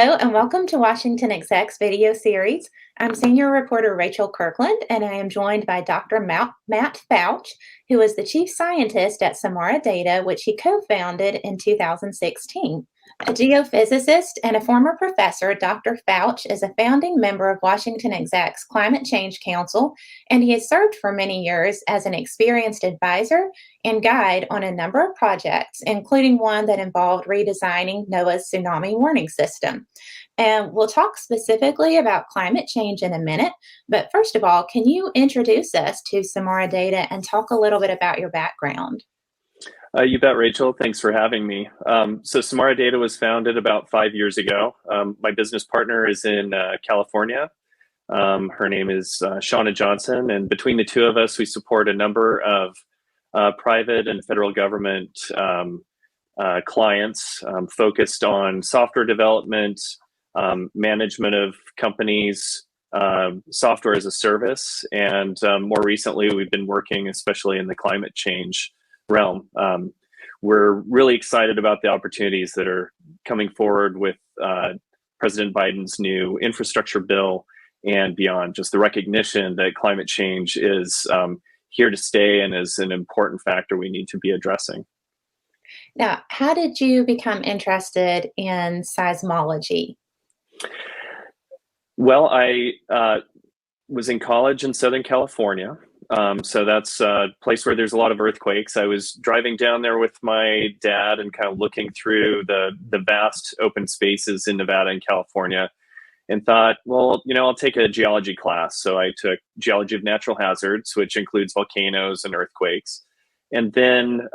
Hello and welcome to WashingtonExec's video series. I'm senior reporter Rachel Kirkland and I am joined by Dr. Matt Fouch, who is the chief scientist at SamaraData, which he co-founded in 2016. A geophysicist and a former professor, Dr. Fouch is a founding member of WashingtonExec's Climate Change Council, and he has served for many years as an experienced advisor and guide on a number of projects, including one that involved redesigning NOAA's tsunami warning system. And we'll talk specifically about climate change in a minute. But first of all, can you introduce us to SamaraData and talk a little bit about your background? You bet, Rachel. Thanks for having me. So SamaraData was founded about 5 years ago. My business partner is in California. Her name is Shauna Johnson, and between the two of us, we support a number of private and federal government clients focused on software development, management of companies, software as a service, and more recently, we've been working especially in the climate change realm. We're really excited about the opportunities that are coming forward with President Biden's new infrastructure bill and beyond. Just the recognition that climate change is here to stay and is an important factor we need to be addressing. Now, how did you become interested in seismology? Well, I was in college in Southern California. So that's a place where there's a lot of earthquakes. I was driving down there with my dad and kind of looking through the vast open spaces in Nevada and California and thought, well, I'll take a geology class. So I took geology of natural hazards, which includes volcanoes and earthquakes. And then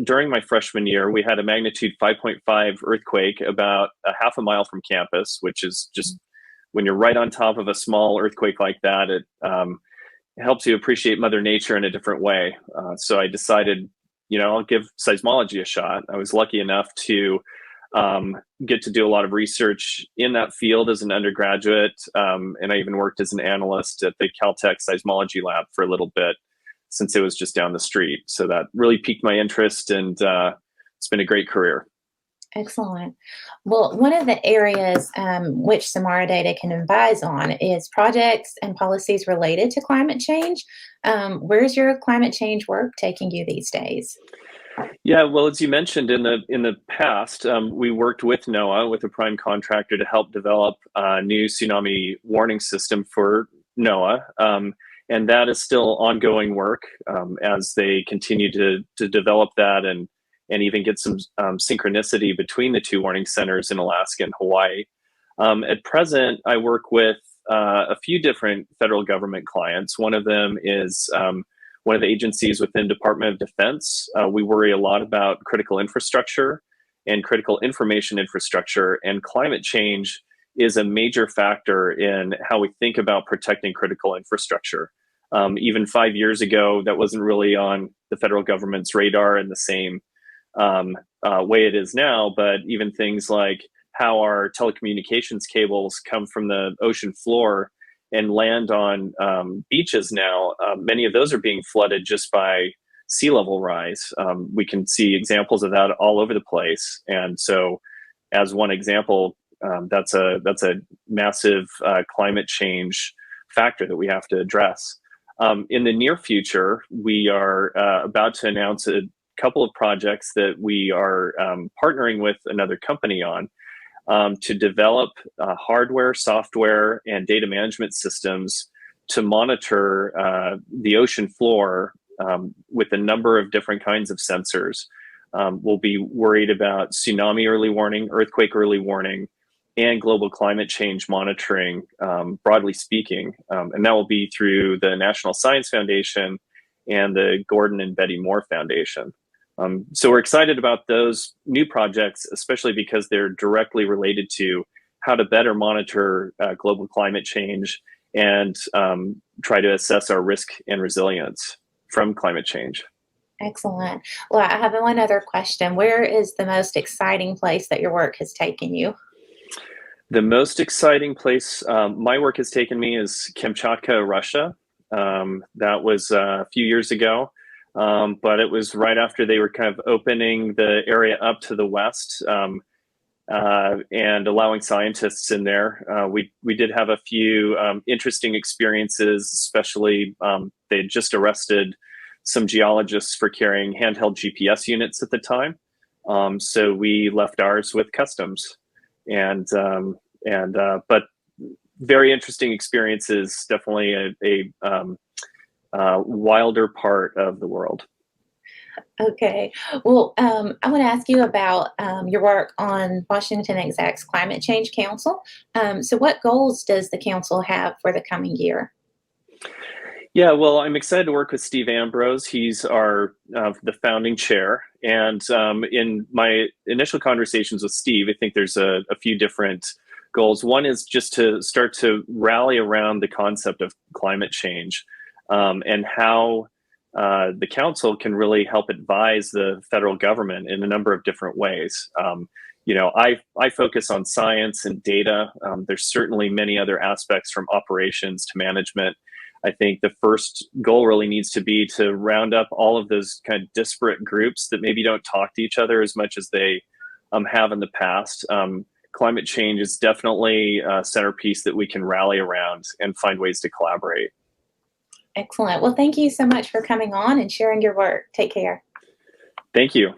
during my freshman year, we had a magnitude 5.5 earthquake about a half a mile from campus, which is just when you're right on top of a small earthquake like that, it helps you appreciate Mother Nature in a different way. So I decided, I'll give seismology a shot. I was lucky enough to get to do a lot of research in that field as an undergraduate. And I even worked as an analyst at the Caltech seismology lab for a little bit since it was just down the street. So that really piqued my interest, and it's been a great career. Excellent. Well, one of the areas which SamaraData can advise on is projects and policies related to climate change. Where's your climate change work taking you these days? Yeah, well, as you mentioned, in the past, we worked with NOAA, with a prime contractor, to help develop a new tsunami warning system for NOAA. And that is still ongoing work as they continue to develop that and even get some synchronicity between the two warning centers in Alaska and Hawaii. At present, I work with a few different federal government clients. One of them is one of the agencies within Department of Defense. We worry a lot about critical infrastructure and critical information infrastructure, and climate change is a major factor in how we think about protecting critical infrastructure. Even 5 years ago, that wasn't really on the federal government's radar in the same way it is now, but even things like how our telecommunications cables come from the ocean floor and land on beaches now, many of those are being flooded just by sea level rise. We can see examples of that all over the place. And so as one example, that's a massive climate change factor that we have to address. In the near future, we are about to announce a couple of projects that we are partnering with another company on to develop hardware, software, and data management systems to monitor the ocean floor with a number of different kinds of sensors. We'll be worried about tsunami early warning, earthquake early warning, and global climate change monitoring, broadly speaking. And that will be through the National Science Foundation and the Gordon and Betty Moore Foundation. So we're excited about those new projects, especially because they're directly related to how to better monitor global climate change and try to assess our risk and resilience from climate change. Excellent. Well, I have one other question. Where is the most exciting place that your work has taken you? The most exciting place my work has taken me is Kamchatka, Russia. That was a few years ago. But it was right after they were kind of opening the area up to the west. and allowing scientists in there. We did have a few interesting experiences, especially they had just arrested some geologists for carrying handheld GPS units at the time. So we left ours with customs, but very interesting experiences. Definitely a wilder part of the world. Okay. Well, I want to ask you about your work on WashingtonExec's Climate Change Council. So what goals does the council have for the coming year? Yeah, well, I'm excited to work with Steve Ambrose. He's the founding chair. And in my initial conversations with Steve, I think there's a few different goals. One is just to start to rally around the concept of climate change and how the council can really help advise the federal government in a number of different ways. I focus on science and data. There's certainly many other aspects from operations to management. I think the first goal really needs to be to round up all of those kind of disparate groups that maybe don't talk to each other as much as they have in the past. Climate change is definitely a centerpiece that we can rally around and find ways to collaborate. Excellent. Well, thank you so much for coming on and sharing your work. Take care. Thank you.